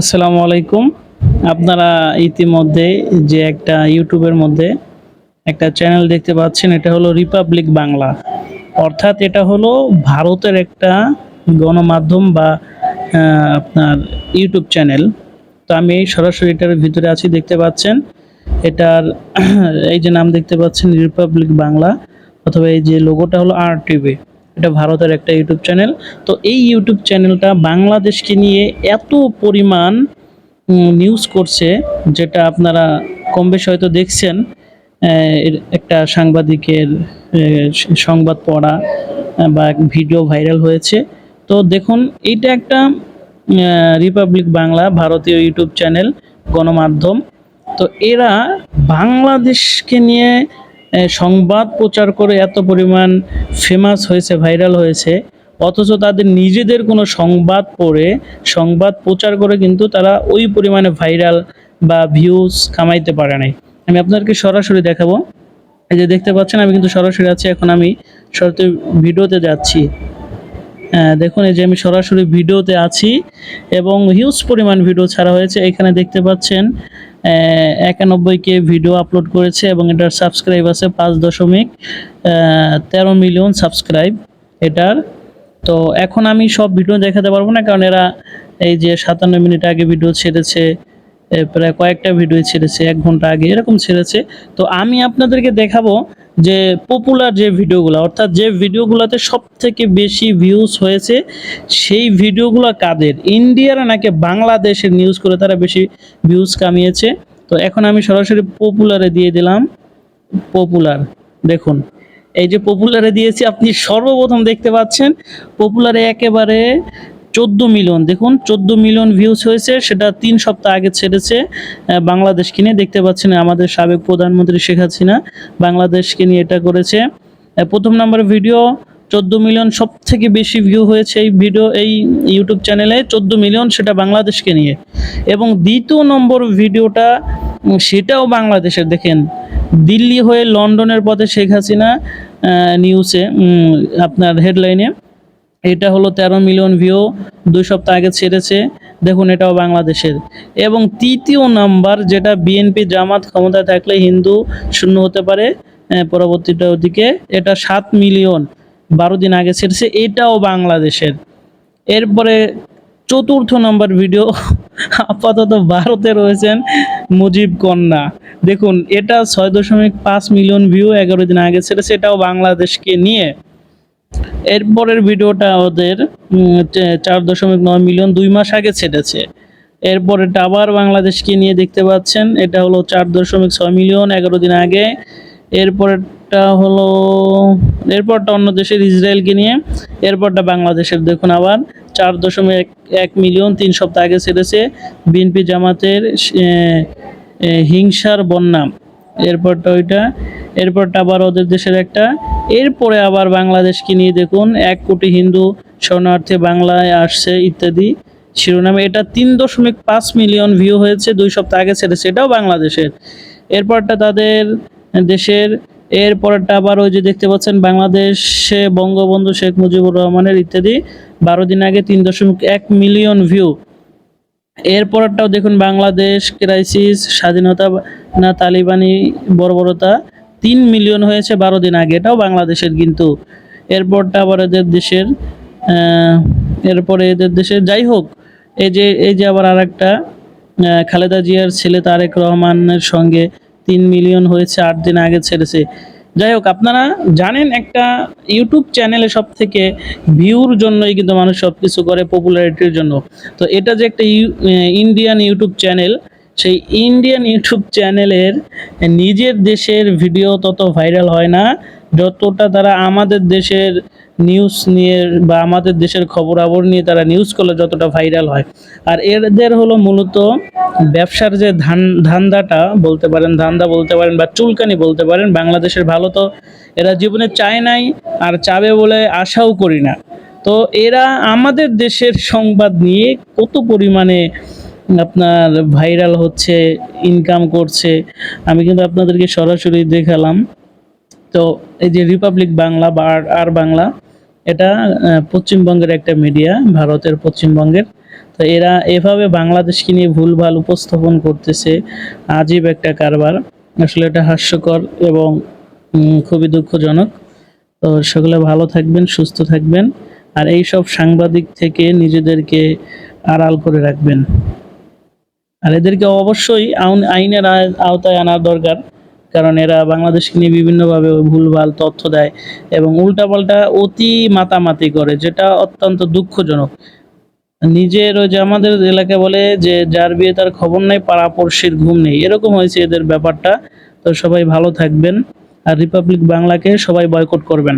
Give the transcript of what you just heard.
আসসালামু আলাইকুম। আপনারা ইতিমধ্যে যে একটা ইউটিউবের মধ্যে একটা চ্যানেল দেখতে পাচ্ছেন, এটা হলো রিপাবলিক বাংলা। অর্থাৎ এটা হলো ভারতের একটা গণমাধ্যম বা আপনার ইউটিউব চ্যানেল। তো আমি এই সরাসরি এটার ভিতরে আছি, দেখতে পাচ্ছেন। এটার এই যে নাম দেখতে পাচ্ছেন রিপাবলিক বাংলা, অথবা এই যে লোগোটা হলো RTV। এটা ভারতের একটা ইউটিউব চ্যানেল। তো এই ইউটিউব চ্যানেলটা বাংলাদেশকে নিয়ে এত পরিমাণ নিউজ করছে, যেটা আপনারা কম বেশি হয়তো দেখছেন। একটা সাংবাদিকের সংবাদ পড়া বা ভিডিও ভাইরাল হয়েছে। তো দেখুন, এইটা একটা রিপাবলিক বাংলা ভারতীয় ইউটিউব চ্যানেল, গণমাধ্যম। তো এরা বাংলাদেশকে নিয়ে সংবাদ প্রচার করে এত পরিমাণ ফেমাস হয়েছে, ভাইরাল হয়েছে, অথচ তাদের নিজেদের কোনো সংবাদ পড়ে সংবাদ প্রচার করে কিন্তু তারা ওই পরিমাণে ভাইরাল বা ভিউজ কামাইতে পারে নাই। আমি আপনাদেরকে সরাসরি দেখাবো। এই যে দেখতে পাচ্ছেন, আমি কিন্তু সরাসরি আছি। এখন আমি সরাসরি ভিডিওতে যাচ্ছি। দেখুন, এই যে আমি সরাসরি ভিডিওতে আছি এবং হিউজ পরিমাণ ভিডিও ছাড়া হয়েছে। এখানে দেখতে পাচ্ছেন 91K ভিডিও আপলোড করেছে এবং এটার সাবস্ক্রাইব আছে 5.13 মিলিয়ন সাবস্ক্রাইব এটার। তো এখন আমি সব ভিডিও দেখাতে পারবো না, কারণ এরা এই যে 57 মিনিট আগে ভিডিও ছেড়েছে, প্রায় কয়েকটা ভিডিও ছেড়েছে 1 ঘন্টা আগে, এরকম ছেড়েছে। তো আমি আপনাদেরকে দেখাবো যে পপুলার যে ভিডিওগুলো, অর্থাৎ যে ভিডিওগুলোতে সবথেকে বেশি ভিউজ হয়েছে, সেই ভিডিওগুলো কাদের, ইন্ডিয়ার নাকি বাংলাদেশের নিউজ করে তারা বেশি ভিউজ কামিয়েছে। তো এখন আমি সরাসরি পপুলারে দিয়ে দিলাম। পপুলার, দেখুন এই যে পপুলারে দিয়েছি, আপনি সর্বপ্রথম দেখতে পাচ্ছেন পপুলারে একেবারে 14 মিলিয়ন। দেখুন 14 মিলিয়ন ভিউজ হয়েছে, সেটা 3 সপ্তাহ আগে ছেড়েছে বাংলাদেশকে নিয়ে। দেখতে পাচ্ছেন আমাদের সাবেক প্রধানমন্ত্রী শেখ হাসিনা বাংলাদেশকে নিয়ে এটা করেছে। প্রথম নম্বরের ভিডিও 14 মিলিয়ন, সব থেকে বেশি ভিউ হয়েছে এই ভিডিও, এই ইউটিউব চ্যানেলে 14 মিলিয়ন, সেটা বাংলাদেশকে নিয়ে। এবং দ্বিতীয় নম্বর ভিডিওটা সেটাও বাংলাদেশের। দেখেন, দিল্লি হয়ে লন্ডনের পথে শেখ হাসিনা, নিউজে আপনার হেডলাইনে, এটা হলো 13 মিলিয়ন ভিউ, 2 সপ্তাহ আগে ছেড়েছে। দেখুন, এটাও বাংলাদেশের। এবং তৃতীয় নাম্বার, যেটা বিএনপি জামাত ক্ষমতায় থাকলে হিন্দু শূন্য হতে পারে পরবর্তীটা ওদিকে, এটা 7 মিলিয়ন 12 দিন আগে ছেড়েছে, এটাও বাংলাদেশের। এরপরে চতুর্থ নম্বর ভিডিও, আপাতত ভারতে রয়েছেন মুজিব কন্যা। দেখুন, এটা 6.5 মিলিয়ন ভিউ 11 দিন আগে ছেড়েছে, এটাও বাংলাদেশকে নিয়ে। এরপরের ভিডিওটা ওদের 4.9 মিলিয়ন 2 মাস আগে ছেড়েছে। এরপরেরটা আবার বাংলাদেশকে নিয়ে, দেখতে পাচ্ছেন, এটা হলো 4.6 মিলিয়ন 11 দিন আগে। এরপরটা হলো, এরপরটা অন্য দেশের, ইসরায়েলকে নিয়ে। এরপরটা বাংলাদেশের, দেখুন আবার 4.1 মিলিয়ন 3 সপ্তাহ আগে ছেড়েছে, বিএনপি জামাতের হিংসার বন্যা। এরপরটা ওইটা, এরপরটা আবার ওদের দেশের একটা। এরপরে আবার বাংলাদেশকে নিয়ে, দেখুন 1 কোটি হিন্দু শরণার্থী বাংলায় আসছে ইত্যাদি শিরোনামে, এটা 3.5 মিলিয়ন ভিউ হয়েছে, 2 সপ্তাহ আগে ছেড়েছে, এটাও বাংলাদেশের। এরপরটা তাদের দেশের। এরপরটা আবার ওই যে দেখতে পাচ্ছেন বাংলাদেশে বঙ্গবন্ধু শেখ মুজিবুর রহমানের ইত্যাদি, 12 দিন আগে 3.1 মিলিয়ন ভিউ। এরপরটাও দেখুন, বাংলাদেশ ক্রাইসিস, স্বাধীনতা না তালিবানি বর্বরতা, 3 মিলিয়ন হয়েছে 12 দিন আগে, এটাও বাংলাদেশের কিন্তু। এরপরটা আবার এদের দেশের, এরপরে এদের দেশের। যাই হোক, এই যে আবার আরেকটা, খালেদা জিয়ার ছেলে তারেক রহমানের সঙ্গে 3 মিলিয়ন হয়েছে, 8 দিন আগে ছেড়েছে। যাই হোক, আপনারা জানেন একটা ইউটিউব চ্যানেলে সব থেকে ভিউর জন্যই কিন্তু মানুষ সব কিছু করে, পপুলারিটির জন্য। তো এটা যে একটা ইন্ডিয়ান ইউটিউব চ্যানেল, সেই ইন্ডিয়ান ইউটিউব চ্যানেলের নিজের দেশের ভিডিও তত ভাইরাল হয় না, যতটা তারা আমাদের দেশের নিউজ নিয়ে বা আমাদের দেশের খবরাখবর নিয়ে তারা নিউজ করলে যতটা ভাইরাল হয়। আর এদের হলো মূলত ব্যবসার যে ধান্দাটা বলতে পারেন, ধান্দা বলতে পারেন বা চুলকানি বলতে পারেন, বাংলাদেশের ভালো তো এরা জীবনে চায় নাই, আর চাবে বলে আশাও করি না। তো এরা আমাদের দেশের সংবাদ নিয়ে কত পরিমাণে আপনার ভাইরাল হচ্ছে, ইনকাম করছে, আমি কিন্তু আপনাদেরকে সরাসরি দেখালাম। তো এই যে রিপাবলিক বাংলা বা আর বাংলা, এটা পশ্চিমবঙ্গের একটা মিডিয়া, ভারতের পশ্চিমবঙ্গের। তো এরা এভাবে বাংলাদেশকে নিয়ে ভুলভাল উপস্থাপন করতেছে, আজীব একটা কারবার। আসলে এটা হাস্যকর এবং খুবই দুঃখজনক। তো সকলে ভালো থাকবেন, সুস্থ থাকবেন, আর এই সব সাংবাদিক থেকে নিজেদেরকে আড়াল করে রাখবেন। আর এদেরকে অবশ্যই আইনের আওতায় আনার দরকার, কারণ এরা বাংলাদেশকে নিয়ে বিভিন্নভাবে ভুলভাল তথ্য দেয় এবং উল্টাপাল্টা অতি মাতামাতি করে, যেটা অত্যন্ত দুঃখজনক। নিজের ওই যে আমাদের এলাকায় বলে যে যার বিয়ে তার খবর নাই, পাড়াপড়শির ঘুম নেই, এরকম হয়েছে এদের ব্যাপারটা। তো সবাই ভালো থাকবেন, আর রিপাবলিক বাংলাকে সবাই বয়কট করবেন।